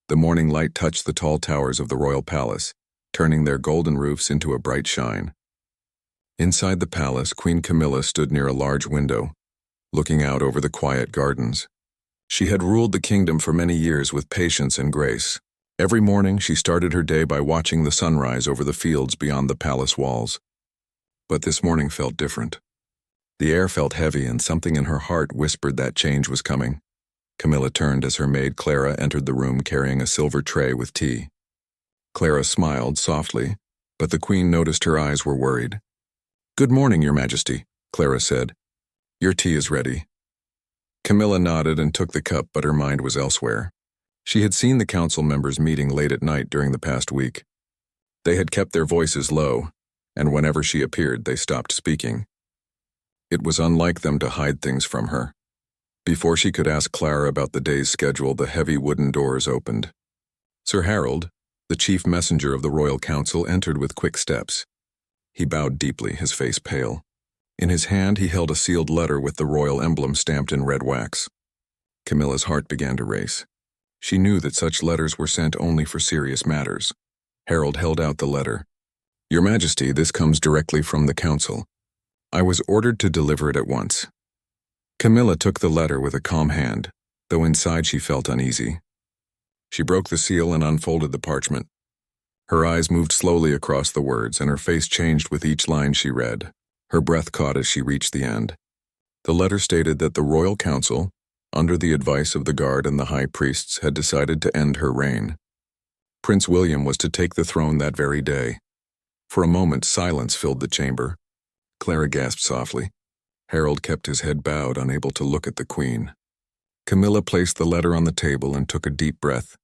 The morning light touched the tall towers of the royal palace, turning their golden roofs into a bright shine. Inside the palace, Queen Camilla stood near a large window, looking out over the quiet gardens. She had ruled the kingdom for many years with patience and grace. Every morning, she started her day by watching the sunrise over the fields beyond the palace walls. But this morning felt different. The air felt heavy, and something in her heart whispered that change was coming. Camilla turned as her maid Clara entered the room carrying a silver tray with tea. Clara smiled softly, but the queen noticed her eyes were worried. "Good morning, Your Majesty," Clara said. "Your tea is ready." Camilla nodded and took the cup, but her mind was elsewhere. She had seen the council members meeting late at night during the past week. They had kept their voices low, and whenever she appeared, they stopped speaking. It was unlike them to hide things from her. Before she could ask Clara about the day's schedule, the heavy wooden doors opened. Sir Harold, the chief messenger of the royal council, entered with quick steps. He bowed deeply, his face pale. In his hand, he held a sealed letter with the royal emblem stamped in red wax. Camilla's heart began to race. She knew that such letters were sent only for serious matters. Harold held out the letter. "Your Majesty, this comes directly from the council. I was ordered to deliver it at once." Camilla took the letter with a calm hand, though inside she felt uneasy. She broke the seal and unfolded the parchment. Her eyes moved slowly across the words, and her face changed with each line she read. Her breath caught as she reached the end. The letter stated that the royal council, under the advice of the guard and the high priests, had decided to end her reign. Prince William was to take the throne that very day. For a moment, silence filled the chamber. Clara gasped softly. Harold kept his head bowed, unable to look at the queen. Camilla placed the letter on the table and took a deep breath.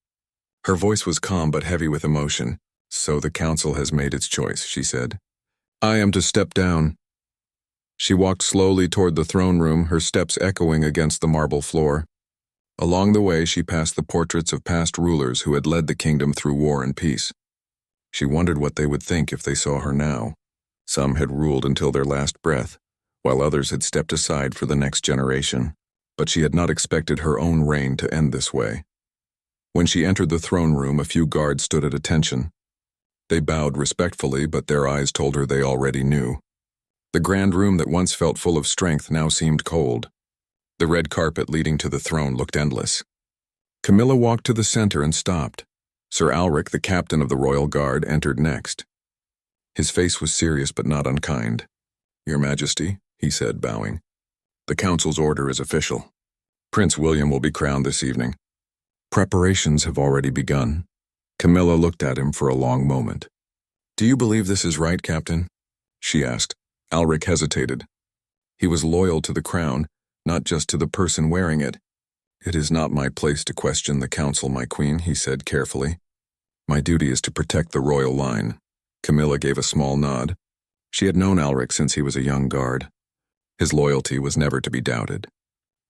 Her voice was calm but heavy with emotion. "So the council has made its choice," she said. "I am to step down." She walked slowly toward the throne room, her steps echoing against the marble floor. Along the way, she passed the portraits of past rulers who had led the kingdom through war and peace. She wondered what they would think if they saw her now. Some had ruled until their last breath, while others had stepped aside for the next generation. But she had not expected her own reign to end this way. When she entered the throne room, a few guards stood at attention. They bowed respectfully, but their eyes told her they already knew. The grand room that once felt full of strength now seemed cold. The red carpet leading to the throne looked endless. Camilla walked to the center and stopped. Sir Alric, the captain of the royal guard, entered next. His face was serious but not unkind. "Your Majesty," he said, bowing. "The council's order is official. Prince William will be crowned this evening. Preparations have already begun." Camilla looked at him for a long moment. "Do you believe this is right, Captain?" she asked. Alric hesitated. He was loyal to the crown, not just to the person wearing it. "It is not my place to question the council, my queen," he said carefully. "My duty is to protect the royal line." Camilla gave a small nod. She had known Alric since he was a young guard. His loyalty was never to be doubted.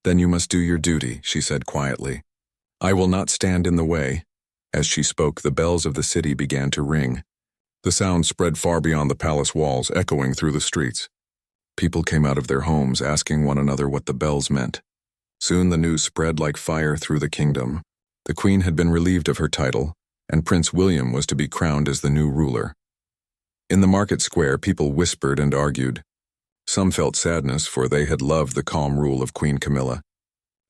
"Then you must do your duty," she said quietly. "I will not stand in the way." As she spoke, the bells of the city began to ring. The sound spread far beyond the palace walls, echoing through the streets. People came out of their homes, asking one another what the bells meant. Soon the news spread like fire through the kingdom. The queen had been relieved of her title, and Prince William was to be crowned as the new ruler. In the market square, people whispered and argued. Some felt sadness, for they had loved the calm rule of Queen Camilla.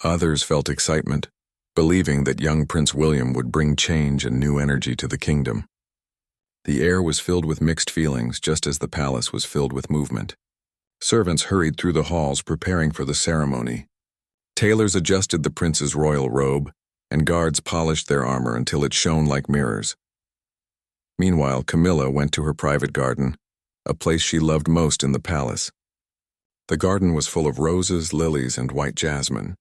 Others felt excitement, believing that young Prince William would bring change and new energy to the kingdom. The air was filled with mixed feelings, just as the palace was filled with movement. Servants hurried through the halls preparing for the ceremony. Tailors adjusted the prince's royal robe, and guards polished their armor until it shone like mirrors. Meanwhile, Camilla went to her private garden, a place she loved most in the palace. The garden was full of roses, lilies, and white jasmine.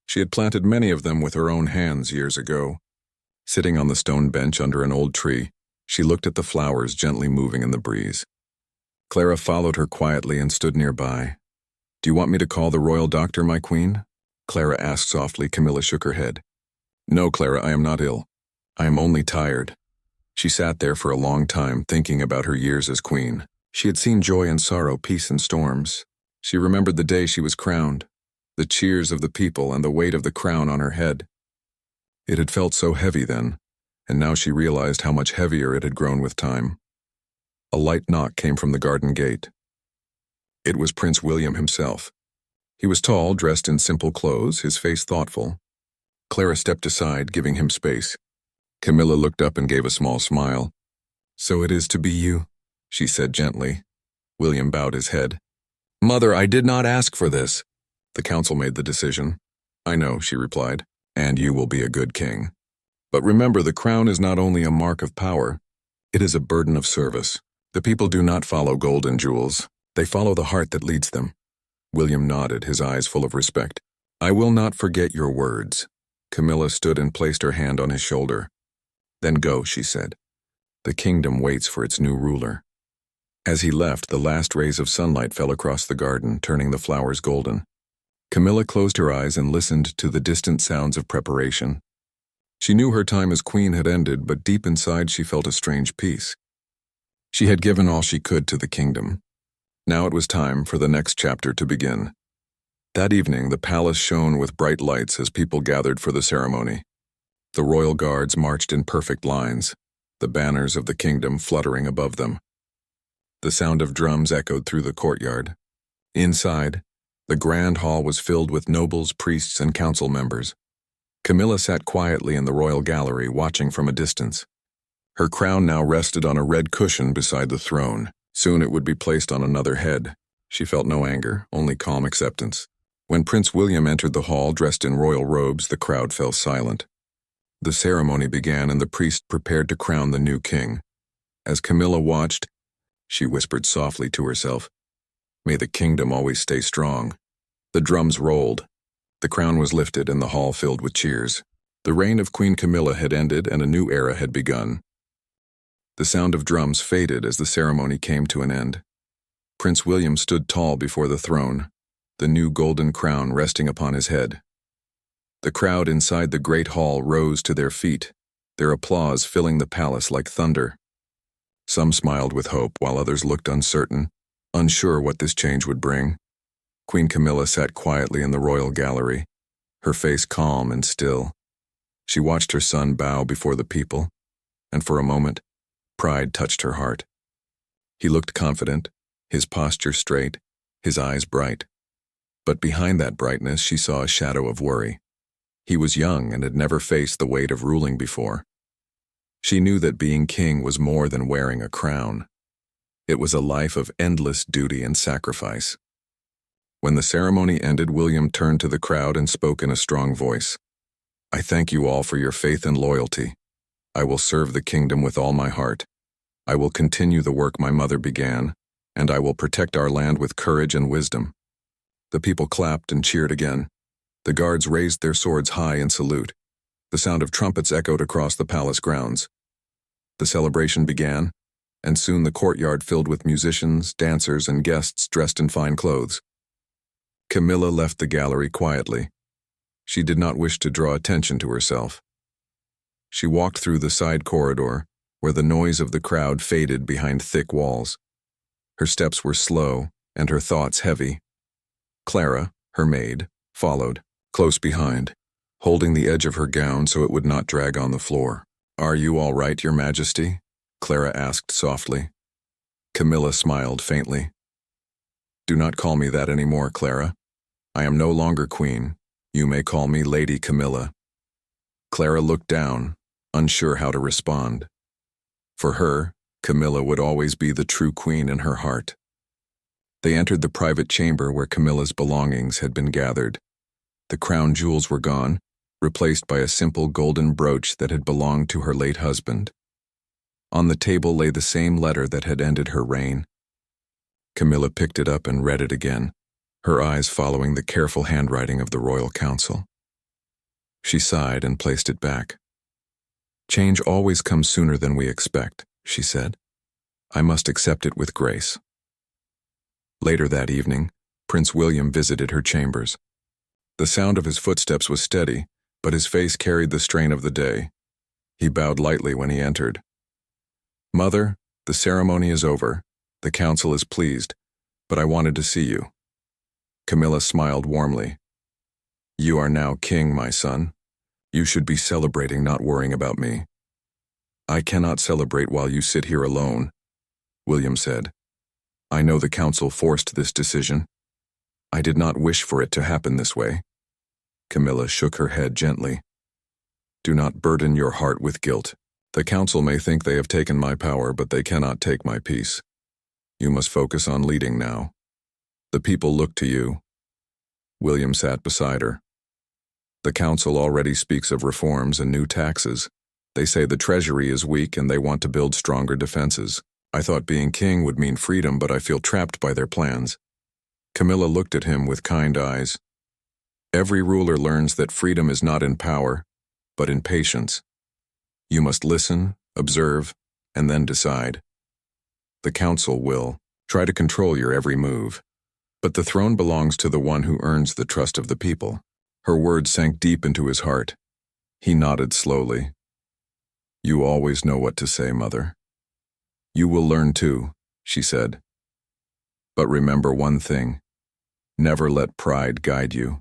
She had planted many of them with her own hands years ago. Sitting on the stone bench under an old tree, she looked at the flowers gently moving in the breeze. Clara followed her quietly and stood nearby. "Do you want me to call the royal doctor, my queen?" Clara asked softly. Camilla shook her head. "No, Clara, I am not ill. I am only tired." She sat there for a long time, thinking about her years as queen. She had seen joy and sorrow, peace and storms. She remembered the day she was crowned, the cheers of the people and the weight of the crown on her head. It had felt so heavy then, and now she realized how much heavier it had grown with time. A light knock came from the garden gate. It was Prince William himself. He was tall, dressed in simple clothes, his face thoughtful. Clara stepped aside, giving him space. Camilla looked up and gave a small smile. "So it is to be you," she said gently. William bowed his head. "Mother, I did not ask for this." "The council made the decision." "I know," she replied, "and you will be a good king. But remember, the crown is not only a mark of power, it is a burden of service. The people do not follow gold and jewels. They follow the heart that leads them." William nodded, his eyes full of respect. "I will not forget your words." Camilla stood and placed her hand on his shoulder. "Then go," she said. "The kingdom waits for its new ruler." As he left, the last rays of sunlight fell across the garden, turning the flowers golden. Camilla closed her eyes and listened to the distant sounds of preparation. She knew her time as queen had ended, but deep inside she felt a strange peace. She had given all she could to the kingdom. Now it was time for the next chapter to begin. That evening, the palace shone with bright lights as people gathered for the ceremony. The royal guards marched in perfect lines, the banners of the kingdom fluttering above them. The sound of drums echoed through the courtyard. Inside, the grand hall was filled with nobles, priests, and council members. Camilla sat quietly in the royal gallery, watching from a distance. Her crown now rested on a red cushion beside the throne. Soon it would be placed on another head. She felt no anger, only calm acceptance. When Prince William entered the hall dressed in royal robes, the crowd fell silent. The ceremony began and the priest prepared to crown the new king. As Camilla watched, she whispered softly to herself, "May the kingdom always stay strong." The drums rolled. The crown was lifted and the hall filled with cheers. The reign of Queen Camilla had ended and a new era had begun. The sound of drums faded as the ceremony came to an end. Prince William stood tall before the throne, the new golden crown resting upon his head. The crowd inside the great hall rose to their feet, their applause filling the palace like thunder. Some smiled with hope, while others looked uncertain, unsure what this change would bring. Queen Camilla sat quietly in the royal gallery, her face calm and still. She watched her son bow before the people, and for a moment, pride touched her heart. He looked confident, his posture straight, his eyes bright. But behind that brightness, she saw a shadow of worry. He was young and had never faced the weight of ruling before. She knew that being king was more than wearing a crown. It was a life of endless duty and sacrifice. When the ceremony ended, William turned to the crowd and spoke in a strong voice. "I thank you all for your faith and loyalty. I will serve the kingdom with all my heart. I will continue the work my mother began, and I will protect our land with courage and wisdom." The people clapped and cheered again. The guards raised their swords high in salute. The sound of trumpets echoed across the palace grounds. The celebration began, and soon the courtyard filled with musicians, dancers, and guests dressed in fine clothes. Camilla left the gallery quietly. She did not wish to draw attention to herself. She walked through the side corridor, where the noise of the crowd faded behind thick walls. Her steps were slow, and her thoughts heavy. Clara, her maid, followed, close behind, holding the edge of her gown so it would not drag on the floor. "Are you all right, Your Majesty?" Clara asked softly. Camilla smiled faintly. "Do not call me that anymore, Clara. I am no longer queen. You may call me Lady Camilla." Clara looked down, unsure how to respond. For her, Camilla would always be the true queen in her heart. They entered the private chamber where Camilla's belongings had been gathered. The crown jewels were gone, replaced by a simple golden brooch that had belonged to her late husband. On the table lay the same letter that had ended her reign. Camilla picked it up and read it again, her eyes following the careful handwriting of the royal council. She sighed and placed it back. "Change always comes sooner than we expect," she said. "I must accept it with grace." Later that evening, Prince William visited her chambers. The sound of his footsteps was steady, but his face carried the strain of the day. He bowed lightly when he entered. "Mother, the ceremony is over. The council is pleased, but I wanted to see you." Camilla smiled warmly. "You are now king, my son. You should be celebrating, not worrying about me. I cannot celebrate while you sit here alone, William said. I know the council forced this decision. I did not wish for it to happen this way. Camilla shook her head gently. Do not burden your heart with guilt. The council may think they have taken my power, but they cannot take my peace. You must focus on leading now. The people look to you. William sat beside her. The council already speaks of reforms and new taxes. They say the treasury is weak and they want to build stronger defenses. I thought being king would mean freedom, but I feel trapped by their plans. Camilla looked at him with kind eyes. Every ruler learns that freedom is not in power, but in patience. You must listen, observe, and then decide. The council will try to control your every move, but the throne belongs to the one who earns the trust of the people. Her words sank deep into his heart. He nodded slowly. You always know what to say, Mother. You will learn too, she said. But remember one thing. Never let pride guide you.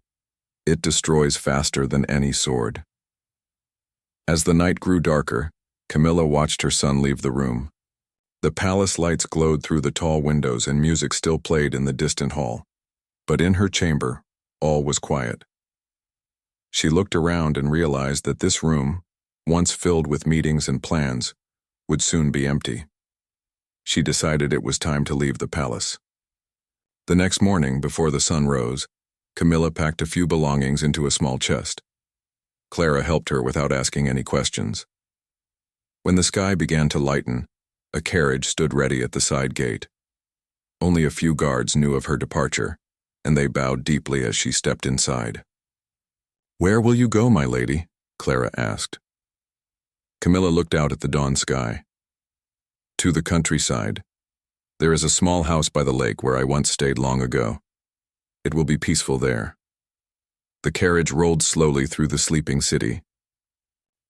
It destroys faster than any sword. As the night grew darker, Camilla watched her son leave the room. The palace lights glowed through the tall windows and music still played in the distant hall. But in her chamber, all was quiet. She looked around and realized that this room, once filled with meetings and plans, would soon be empty. She decided it was time to leave the palace. The next morning, before the sun rose, Camilla packed a few belongings into a small chest. Clara helped her without asking any questions. When the sky began to lighten, a carriage stood ready at the side gate. Only a few guards knew of her departure, and they bowed deeply as she stepped inside. Where will you go, my lady? Clara asked. Camilla looked out at the dawn sky. To the countryside. There is a small house by the lake where I once stayed long ago. It will be peaceful there. The carriage rolled slowly through the sleeping city.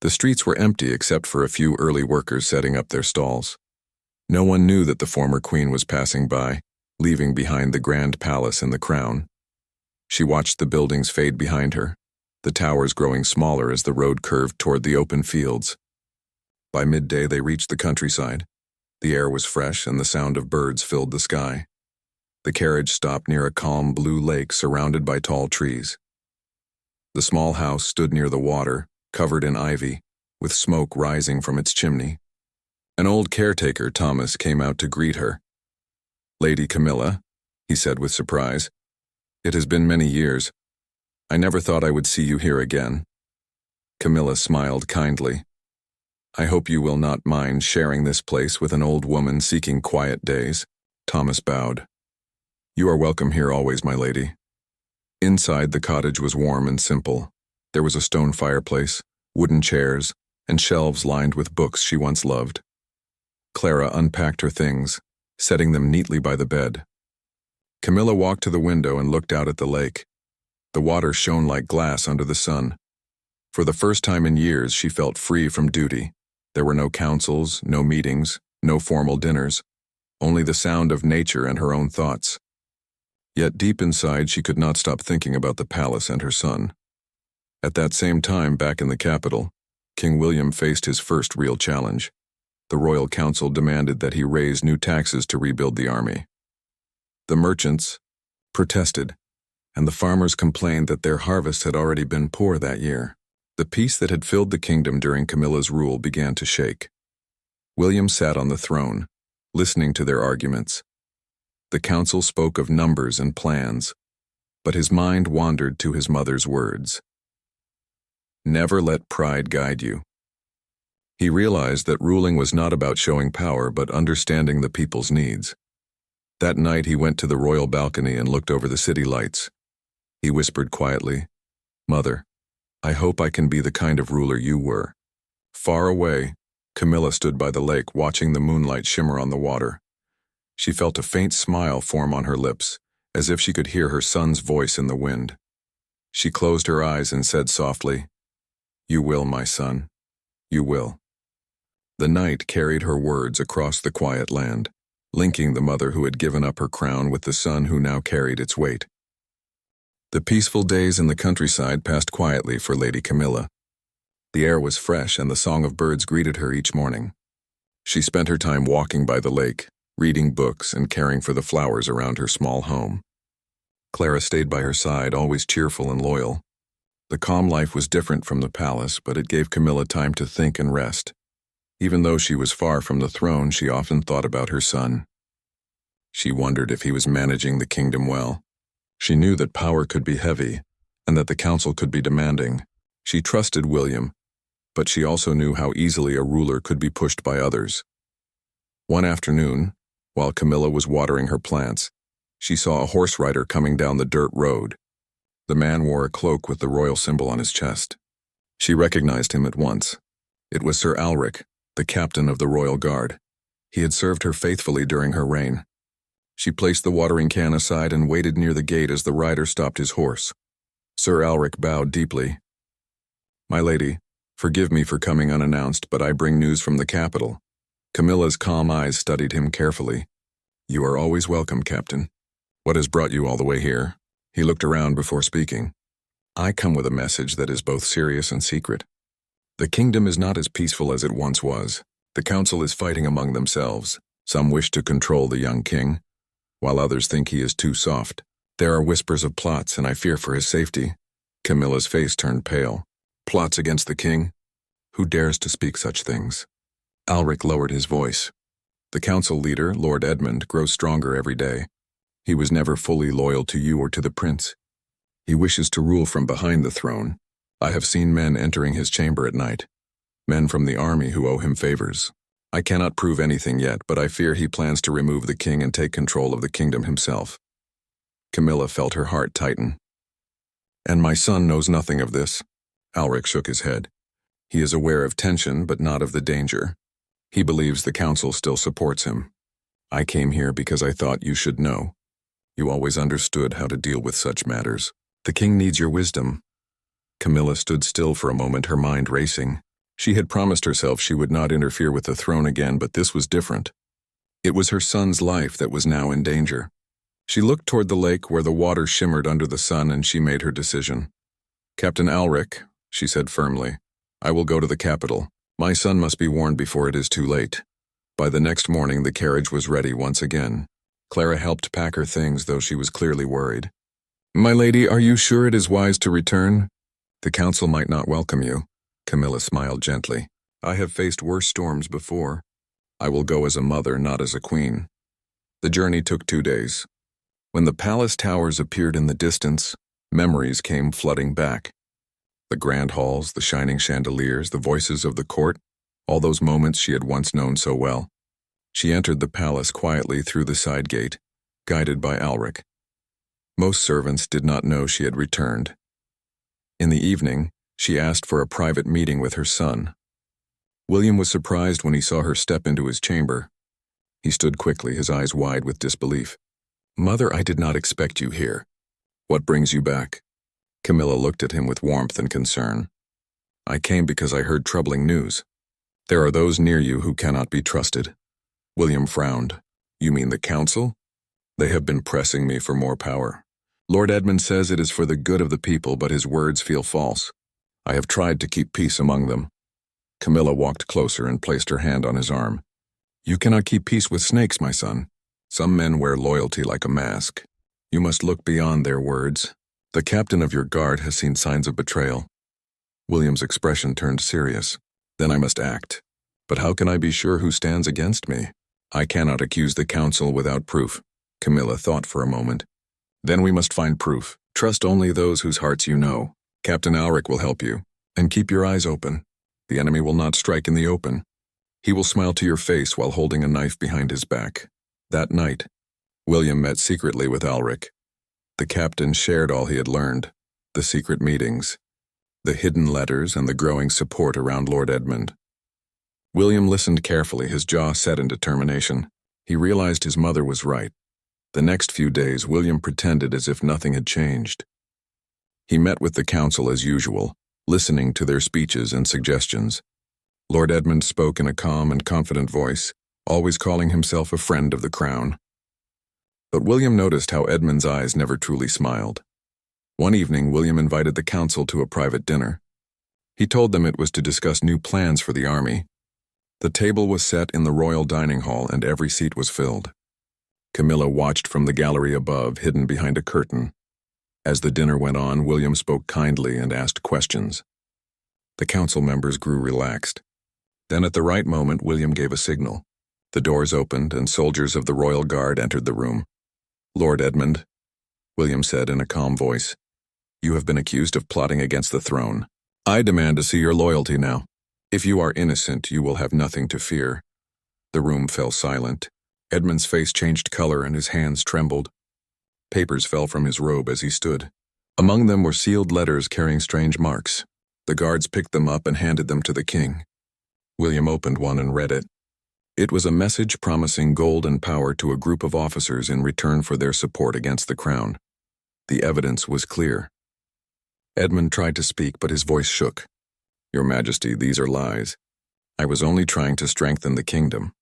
The streets were empty except for a few early workers setting up their stalls. No one knew that the former queen was passing by, leaving behind the grand palace and the crown. She watched the buildings fade behind her, the towers growing smaller as the road curved toward the open fields. By midday they reached the countryside. The air was fresh and the sound of birds filled the sky. The carriage stopped near a calm blue lake surrounded by tall trees. The small house stood near the water, covered in ivy, with smoke rising from its chimney. An old caretaker, Thomas, came out to greet her. Lady Camilla, he said with surprise, it has been many years. I never thought I would see you here again. Camilla smiled kindly. I hope you will not mind sharing this place with an old woman seeking quiet days. Thomas bowed. You are welcome here always, my lady. Inside, the cottage was warm and simple. There was a stone fireplace, wooden chairs, and shelves lined with books she once loved. Clara unpacked her things, setting them neatly by the bed. Camilla walked to the window and looked out at the lake. The water shone like glass under the sun. For the first time in years, she felt free from duty. There were no councils, no meetings, no formal dinners, only the sound of nature and her own thoughts. Yet deep inside, she could not stop thinking about the palace and her son. At that same time, back in the capital, King William faced his first real challenge. The royal council demanded that he raise new taxes to rebuild the army. The merchants protested, and the farmers complained that their harvest had already been poor that year. The peace that had filled the kingdom during Camilla's rule began to shake. William sat on the throne, listening to their arguments. The council spoke of numbers and plans, but his mind wandered to his mother's words. Never let pride guide you. He realized that ruling was not about showing power, but understanding the people's needs. That night he went to the royal balcony and looked over the city lights. He whispered quietly, Mother, I hope I can be the kind of ruler you were. Far away, Camilla stood by the lake watching the moonlight shimmer on the water. She felt a faint smile form on her lips, as if she could hear her son's voice in the wind. She closed her eyes and said softly, You will, my son. You will. The night carried her words across the quiet land, linking the mother who had given up her crown with the son who now carried its weight. The peaceful days in the countryside passed quietly for Lady Camilla. The air was fresh and the song of birds greeted her each morning. She spent her time walking by the lake, reading books and caring for the flowers around her small home. Clara stayed by her side, always cheerful and loyal. The calm life was different from the palace, but it gave Camilla time to think and rest. Even though she was far from the throne, she often thought about her son. She wondered if he was managing the kingdom well. She knew that power could be heavy, and that the council could be demanding. She trusted William, but she also knew how easily a ruler could be pushed by others. One afternoon, while Camilla was watering her plants, she saw a horse rider coming down the dirt road. The man wore a cloak with the royal symbol on his chest. She recognized him at once. It was Sir Alric, the captain of the royal guard. He had served her faithfully during her reign. She placed the watering can aside and waited near the gate as the rider stopped his horse. Sir Alric bowed deeply. "My lady, forgive me for coming unannounced, but I bring news from the capital." Camilla's calm eyes studied him carefully. "You are always welcome, Captain. What has brought you all the way here?" He looked around before speaking. "I come with a message that is both serious and secret. The kingdom is not as peaceful as it once was. The council is fighting among themselves. Some wish to control the young king, while others think he is too soft. There are whispers of plots, and I fear for his safety." Camilla's face turned pale. "Plots against the king? Who dares to speak such things?" Alric lowered his voice. "The council leader, Lord Edmund, grows stronger every day. He was never fully loyal to you or to the prince. He wishes to rule from behind the throne. I have seen men entering his chamber at night, men from the army who owe him favors. I cannot prove anything yet, but I fear he plans to remove the king and take control of the kingdom himself." Camilla felt her heart tighten. "And my son knows nothing of this?" Alric shook his head. "He is aware of tension, but not of the danger. He believes the council still supports him. I came here because I thought you should know. You always understood how to deal with such matters. The king needs your wisdom." Camilla stood still for a moment, her mind racing. She had promised herself she would not interfere with the throne again, but this was different. It was her son's life that was now in danger. She looked toward the lake where the water shimmered under the sun, and she made her decision. "Captain Alric," she said firmly, "I will go to the capital. My son must be warned before it is too late." By the next morning, the carriage was ready once again. Clara helped pack her things, though she was clearly worried. "My lady, are you sure it is wise to return?" "The council might not welcome you." Camilla smiled gently. "I have faced worse storms before. I will go as a mother, not as a queen." The journey took 2 days. When the palace towers appeared in the distance, memories came flooding back. The grand halls, the shining chandeliers, the voices of the court, all those moments she had once known so well. She entered the palace quietly through the side gate, guided by Alric. Most servants did not know she had returned. In the evening, she asked for a private meeting with her son. William was surprised when he saw her step into his chamber. He stood quickly, his eyes wide with disbelief. "Mother, I did not expect you here. What brings you back?" Camilla looked at him with warmth and concern. "I came because I heard troubling news. There are those near you who cannot be trusted." William frowned. "You mean the council? They have been pressing me for more power. Lord Edmund says it is for the good of the people, but his words feel false. I have tried to keep peace among them." Camilla walked closer and placed her hand on his arm. "You cannot keep peace with snakes, my son. Some men wear loyalty like a mask. You must look beyond their words. The captain of your guard has seen signs of betrayal." William's expression turned serious. "Then I must act. But how can I be sure who stands against me? I cannot accuse the council without proof." Camilla thought for a moment. "Then we must find proof. Trust only those whose hearts you know. Captain Alric will help you. And keep your eyes open. The enemy will not strike in the open. He will smile to your face while holding a knife behind his back." That night, William met secretly with Alric. The captain shared all he had learned, the secret meetings, the hidden letters, and the growing support around Lord Edmund. William listened carefully, his jaw set in determination. He realized his mother was right. The next few days, William pretended as if nothing had changed. He met with the council as usual, listening to their speeches and suggestions. Lord Edmund spoke in a calm and confident voice, always calling himself a friend of the crown. But William noticed how Edmund's eyes never truly smiled. One evening, William invited the council to a private dinner. He told them it was to discuss new plans for the army. The table was set in the royal dining hall and every seat was filled. Camilla watched from the gallery above, hidden behind a curtain. As the dinner went on, William spoke kindly and asked questions. The council members grew relaxed. Then at the right moment, William gave a signal. The doors opened and soldiers of the royal guard entered the room. "Lord Edmund," William said in a calm voice, "you have been accused of plotting against the throne. I demand to see your loyalty now. If you are innocent, you will have nothing to fear." The room fell silent. Edmund's face changed color and his hands trembled. Papers fell from his robe as he stood. Among them were sealed letters carrying strange marks. The guards picked them up and handed them to the king. William opened one and read it. It was a message promising gold and power to a group of officers in return for their support against the crown. The evidence was clear. Edmund tried to speak, but his voice shook. "Your Majesty, these are lies. I was only trying to strengthen the kingdom."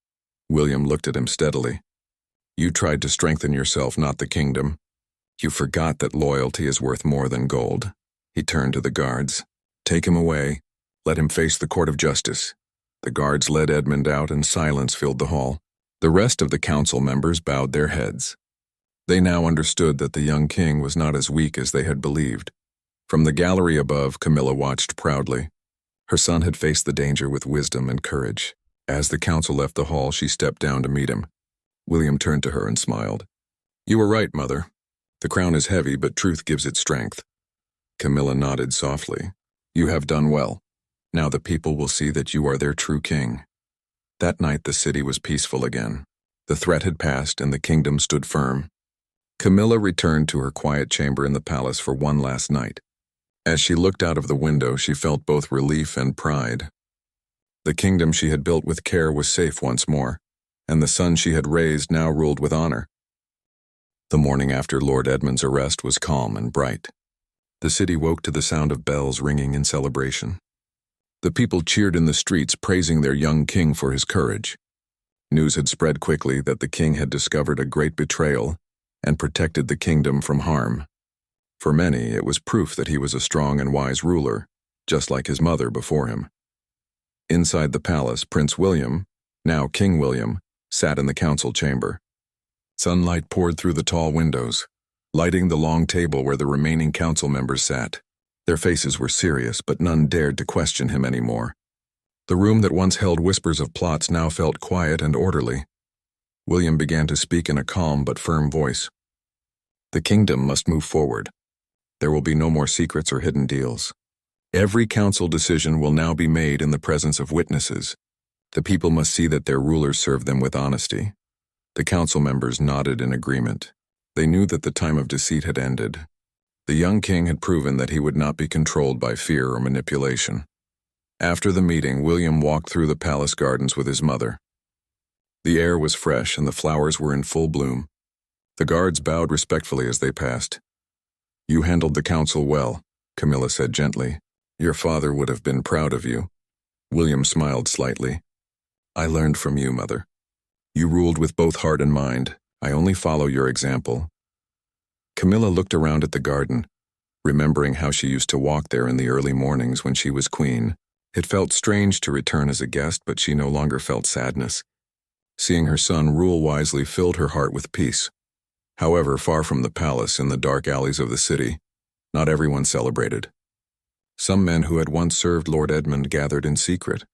William looked at him steadily. "You tried to strengthen yourself, not the kingdom. You forgot that loyalty is worth more than gold." He turned to the guards. "Take him away. Let him face the court of justice." The guards led Edmund out and silence filled the hall. The rest of the council members bowed their heads. They now understood that the young king was not as weak as they had believed. From the gallery above, Camilla watched proudly. Her son had faced the danger with wisdom and courage. As the council left the hall, she stepped down to meet him. William turned to her and smiled. "You were right, Mother. The crown is heavy, but truth gives it strength." Camilla nodded softly. "You have done well. Now the people will see that you are their true king." That night the city was peaceful again. The threat had passed and the kingdom stood firm. Camilla returned to her quiet chamber in the palace for one last night. As she looked out of the window, she felt both relief and pride. The kingdom she had built with care was safe once more, and the son she had raised now ruled with honor. The morning after Lord Edmund's arrest was calm and bright. The city woke to the sound of bells ringing in celebration. The people cheered in the streets, praising their young king for his courage. News had spread quickly that the king had discovered a great betrayal and protected the kingdom from harm. For many, it was proof that he was a strong and wise ruler, just like his mother before him. Inside the palace, Prince William, now King William, sat in the council chamber. Sunlight poured through the tall windows, lighting the long table where the remaining council members sat. Their faces were serious, but none dared to question him anymore. The room that once held whispers of plots now felt quiet and orderly. William began to speak in a calm but firm voice. "The kingdom must move forward. There will be no more secrets or hidden deals. Every council decision will now be made in the presence of witnesses. The people must see that their rulers serve them with honesty." The council members nodded in agreement. They knew that the time of deceit had ended. The young king had proven that he would not be controlled by fear or manipulation. After the meeting, William walked through the palace gardens with his mother. The air was fresh and the flowers were in full bloom. The guards bowed respectfully as they passed. "You handled the council well," Camilla said gently. "Your father would have been proud of you." William smiled slightly. "I learned from you, Mother. You ruled with both heart and mind. I only follow your example." Camilla looked around at the garden, remembering how she used to walk there in the early mornings when she was queen. It felt strange to return as a guest, but she no longer felt sadness. Seeing her son rule wisely filled her heart with peace. However, far from the palace, in the dark alleys of the city, not everyone celebrated. Some men who had once served Lord Edmund gathered in secret.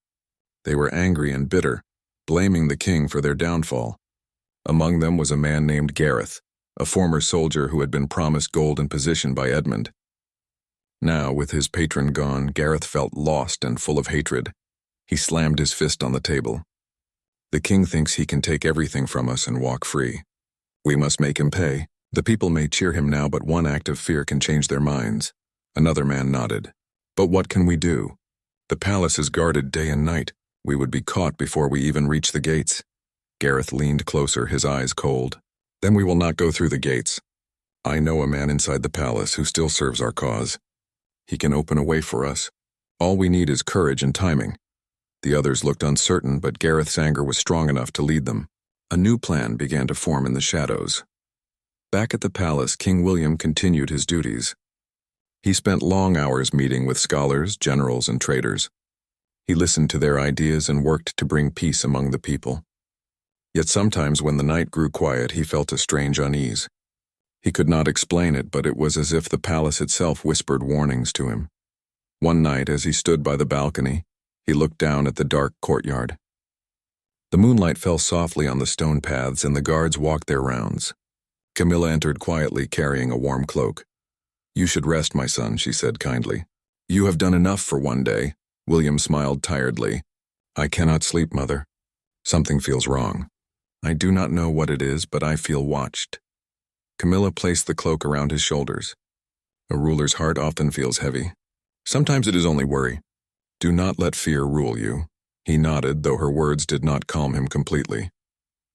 They were angry and bitter, blaming the king for their downfall. Among them was a man named Gareth, a former soldier who had been promised gold and position by Edmund. Now, with his patron gone, Gareth felt lost and full of hatred. He slammed his fist on the table. "The king thinks he can take everything from us and walk free. We must make him pay. The people may cheer him now, but one act of fear can change their minds." Another man nodded. "But what can we do? The palace is guarded day and night. We would be caught before we even reach the gates." Gareth leaned closer, his eyes cold. "Then we will not go through the gates. I know a man inside the palace who still serves our cause. He can open a way for us. All we need is courage and timing." The others looked uncertain, but Gareth's anger was strong enough to lead them. A new plan began to form in the shadows. Back at the palace, King William continued his duties. He spent long hours meeting with scholars, generals, and traders. He listened to their ideas and worked to bring peace among the people. Yet sometimes when the night grew quiet, he felt a strange unease. He could not explain it, but it was as if the palace itself whispered warnings to him. One night, as he stood by the balcony, he looked down at the dark courtyard. The moonlight fell softly on the stone paths, and the guards walked their rounds. Camilla entered quietly, carrying a warm cloak. "You should rest, my son," she said kindly. "You have done enough for one day." William smiled tiredly. "I cannot sleep, mother. Something feels wrong. I do not know what it is, but I feel watched." Camilla placed the cloak around his shoulders. A ruler's heart often feels heavy. Sometimes it is only worry. "Do not let fear rule you." He nodded, though her words did not calm him completely.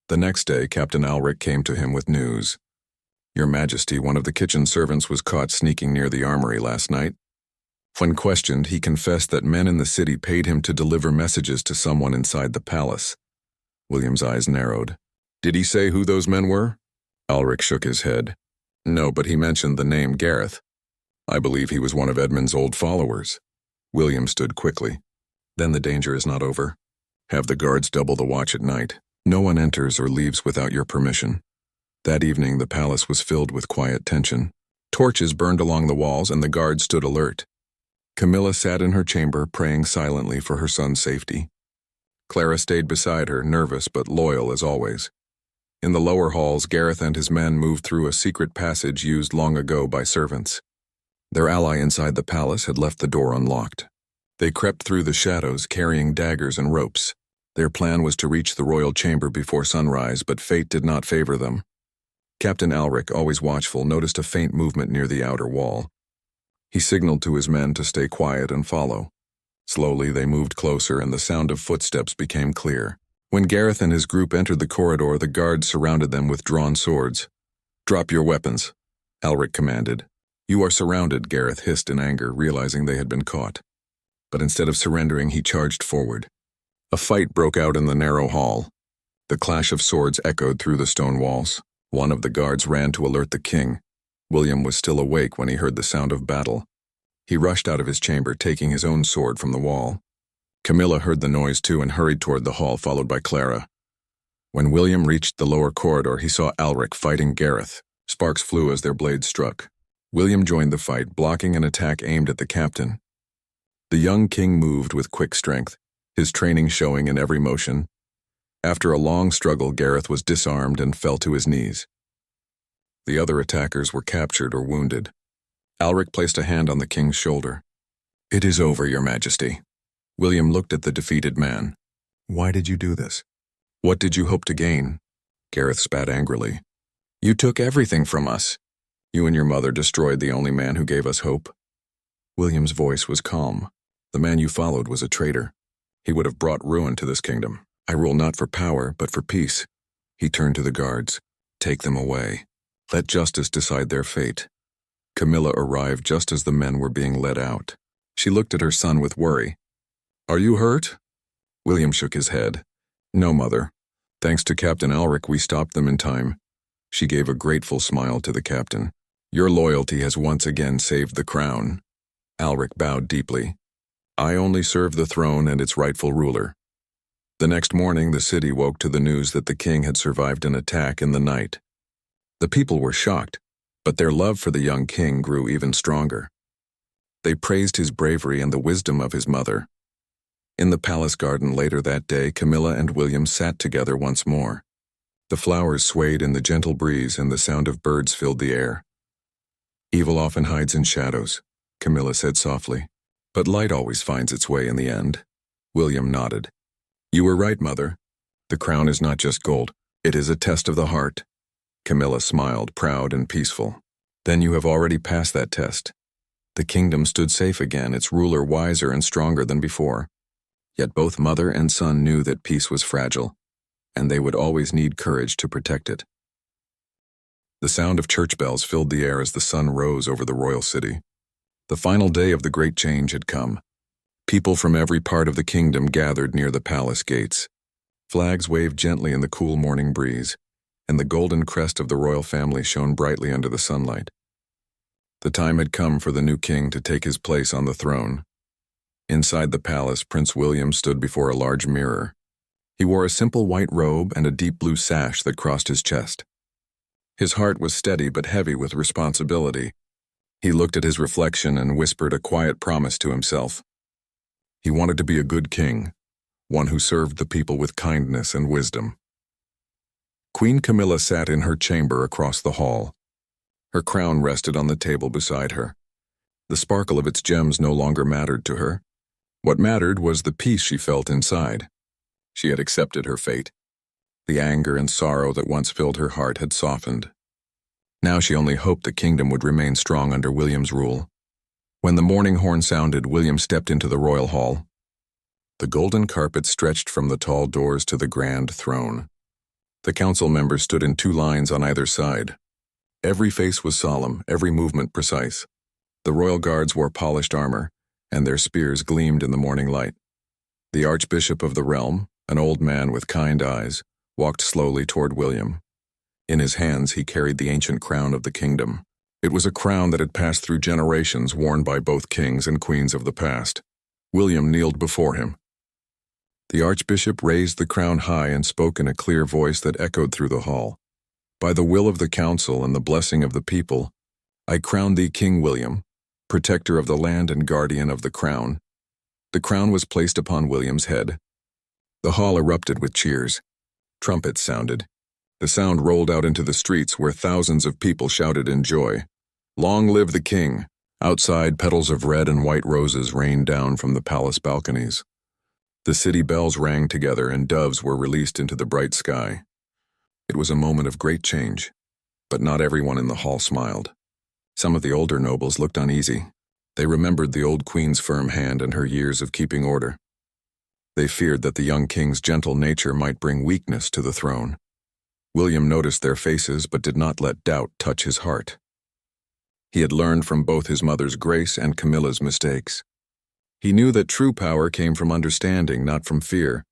The next day, Captain Alric came to him with news. "Your Majesty, one of the kitchen servants was caught sneaking near the armory last night." When questioned, he confessed that men in the city paid him to deliver messages to someone inside the palace. William's eyes narrowed. "Did he say who those men were?" Alric shook his head. "No, but he mentioned the name Gareth. I believe he was one of Edmund's old followers." William stood quickly. "Then the danger is not over. Have the guards double the watch at night. No one enters or leaves without your permission." That evening, the palace was filled with quiet tension. Torches burned along the walls, and the guards stood alert. Camilla sat in her chamber, praying silently for her son's safety. Clara stayed beside her, nervous but loyal as always. In the lower halls, Gareth and his men moved through a secret passage used long ago by servants. Their ally inside the palace had left the door unlocked. They crept through the shadows, carrying daggers and ropes. Their plan was to reach the royal chamber before sunrise, but fate did not favor them. Captain Alric, always watchful, noticed a faint movement near the outer wall. He signaled to his men to stay quiet and follow. Slowly, they moved closer, and the sound of footsteps became clear. When Gareth and his group entered the corridor, the guards surrounded them with drawn swords. "Drop your weapons," Alric commanded. "You are surrounded," Gareth hissed in anger, realizing they had been caught. But instead of surrendering, he charged forward. A fight broke out in the narrow hall. The clash of swords echoed through the stone walls. One of the guards ran to alert the king. William was still awake when he heard the sound of battle. He rushed out of his chamber, taking his own sword from the wall. Camilla heard the noise too and hurried toward the hall, followed by Clara. When William reached the lower corridor, he saw Alric fighting Gareth. Sparks flew as their blades struck. William joined the fight, blocking an attack aimed at the captain. The young king moved with quick strength, his training showing in every motion. After a long struggle, Gareth was disarmed and fell to his knees. The other attackers were captured or wounded. Alric placed a hand on the king's shoulder. "It is over, Your Majesty." William looked at the defeated man. "Why did you do this? What did you hope to gain?" Gareth spat angrily. "You took everything from us. You and your mother destroyed the only man who gave us hope." William's voice was calm. "The man you followed was a traitor. He would have brought ruin to this kingdom. I rule not for power, but for peace." He turned to the guards. "Take them away. Let justice decide their fate." Camilla arrived just as the men were being led out. She looked at her son with worry. "Are you hurt?" William shook his head. "No, mother. Thanks to Captain Alric, we stopped them in time." She gave a grateful smile to the captain. "Your loyalty has once again saved the crown." Alric bowed deeply. "I only serve the throne and its rightful ruler." The next morning, the city woke to the news that the king had survived an attack in the night. The people were shocked, but their love for the young king grew even stronger. They praised his bravery and the wisdom of his mother. In the palace garden later that day, Camilla and William sat together once more. The flowers swayed in the gentle breeze and the sound of birds filled the air. "Evil often hides in shadows," Camilla said softly, "but light always finds its way in the end." William nodded. "You were right, mother. The crown is not just gold, it is a test of the heart." Camilla smiled, proud and peaceful. "Then you have already passed that test." The kingdom stood safe again, its ruler wiser and stronger than before. Yet both mother and son knew that peace was fragile, and they would always need courage to protect it. The sound of church bells filled the air as the sun rose over the royal city. The final day of the great change had come. People from every part of the kingdom gathered near the palace gates. Flags waved gently in the cool morning breeze, and the golden crest of the royal family shone brightly under the sunlight. The time had come for the new king to take his place on the throne. Inside the palace, Prince William stood before a large mirror. He wore a simple white robe and a deep blue sash that crossed his chest. His heart was steady but heavy with responsibility. He looked at his reflection and whispered a quiet promise to himself. He wanted to be a good king, one who served the people with kindness and wisdom. Queen Camilla sat in her chamber across the hall. Her crown rested on the table beside her. The sparkle of its gems no longer mattered to her. What mattered was the peace she felt inside. She had accepted her fate. The anger and sorrow that once filled her heart had softened. Now she only hoped the kingdom would remain strong under William's rule. When the morning horn sounded, William stepped into the royal hall. The golden carpet stretched from the tall doors to the grand throne. The council members stood in 2 lines on either side. Every face was solemn, every movement precise. The royal guards wore polished armor, and their spears gleamed in the morning light. The archbishop of the realm, an old man with kind eyes, walked slowly toward William. In his hands he carried the ancient crown of the kingdom. It was a crown that had passed through generations, worn by both kings and queens of the past. William kneeled before him. The archbishop raised the crown high and spoke in a clear voice that echoed through the hall. By the will of the council and the blessing of the people, I crown thee King William, protector of the land and guardian of the crown. The crown was placed upon William's head. The hall erupted with cheers. Trumpets sounded. The sound rolled out into the streets where thousands of people shouted in joy. Long live the king! Outside, petals of red and white roses rained down from the palace balconies. The city bells rang together and doves were released into the bright sky. It was a moment of great change, but not everyone in the hall smiled. Some of the older nobles looked uneasy. They remembered the old queen's firm hand and her years of keeping order. They feared that the young king's gentle nature might bring weakness to the throne. William noticed their faces but did not let doubt touch his heart. He had learned from both his mother's grace and Camilla's mistakes. He knew that true power came from understanding, not from fear.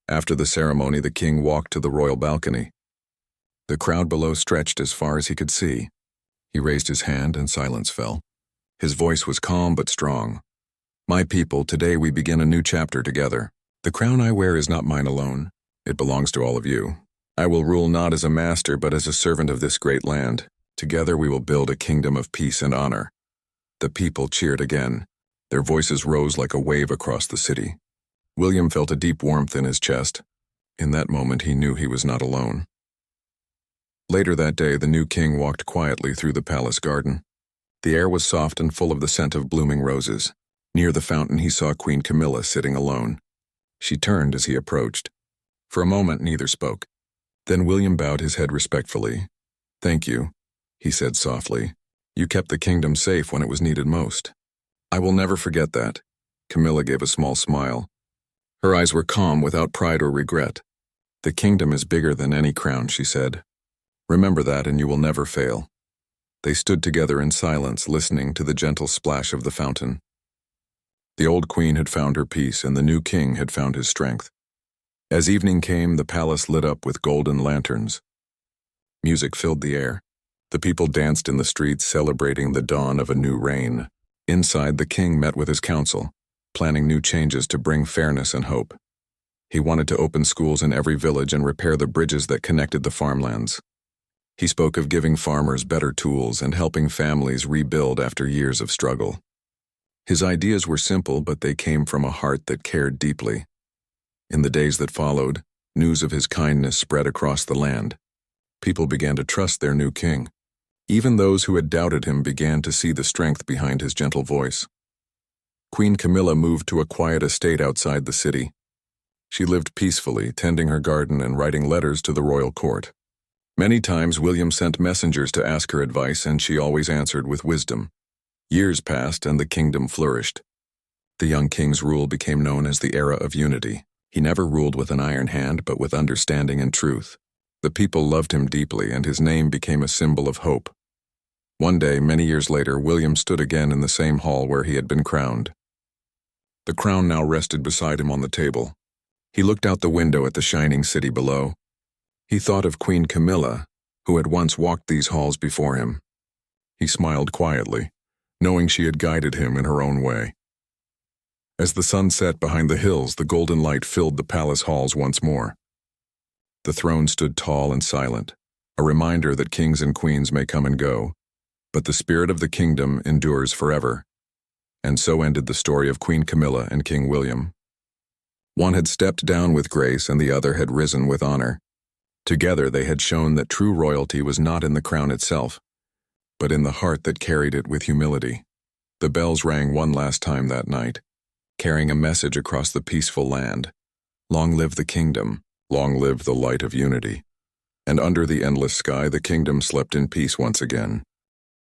After the ceremony, the king walked to the royal balcony. The crowd below stretched as far as he could see. He raised his hand and silence fell. His voice was calm but strong. My people, today we begin a new chapter together. The crown I wear is not mine alone. It belongs to all of you. I will rule not as a master but as a servant of this great land. Together we will build a kingdom of peace and honor. The people cheered again. Their voices rose like a wave across the city. William felt a deep warmth in his chest. In that moment he knew he was not alone. Later that day, the new king walked quietly through the palace garden. The air was soft and full of the scent of blooming roses. Near the fountain he saw Queen Camilla sitting alone. She turned as he approached. For a moment neither spoke. Then William bowed his head respectfully. "Thank you," he said softly. "You kept the kingdom safe when it was needed most." "I will never forget that." Camilla gave a small smile. Her eyes were calm, without pride or regret. "The kingdom is bigger than any crown," she said. "Remember that and you will never fail." They stood together in silence, listening to the gentle splash of the fountain. The old queen had found her peace and the new king had found his strength. As evening came, the palace lit up with golden lanterns. Music filled the air. The people danced in the streets, celebrating the dawn of a new reign. Inside, the king met with his council, planning new changes to bring fairness and hope. He wanted to open schools in every village and repair the bridges that connected the farmlands. He spoke of giving farmers better tools and helping families rebuild after years of struggle. His ideas were simple, but they came from a heart that cared deeply. In the days that followed, news of his kindness spread across the land. People began to trust their new king. Even those who had doubted him began to see the strength behind his gentle voice. Queen Camilla moved to a quiet estate outside the city. She lived peacefully, tending her garden and writing letters to the royal court. Many times William sent messengers to ask her advice, and she always answered with wisdom. Years passed and the kingdom flourished. The young king's rule became known as the era of unity. He never ruled with an iron hand, but with understanding and truth. The people loved him deeply, and his name became a symbol of hope. One day, many years later, William stood again in the same hall where he had been crowned. The crown now rested beside him on the table. He looked out the window at the shining city below. He thought of Queen Camilla, who had once walked these halls before him. He smiled quietly. knowing she had guided him in her own way. As the sun set behind the hills, the golden light filled the palace halls once more. The throne stood tall and silent, a reminder that kings and queens may come and go, but the spirit of the kingdom endures forever. And so ended the story of Queen Camilla and King William. One had stepped down with grace and the other had risen with honor. Together they had shown that true royalty was not in the crown itself, but in the heart that carried it with humility. The bells rang one last time that night, carrying a message across the peaceful land. Long live the kingdom, long live the light of unity. And under the endless sky, the kingdom slept in peace once again.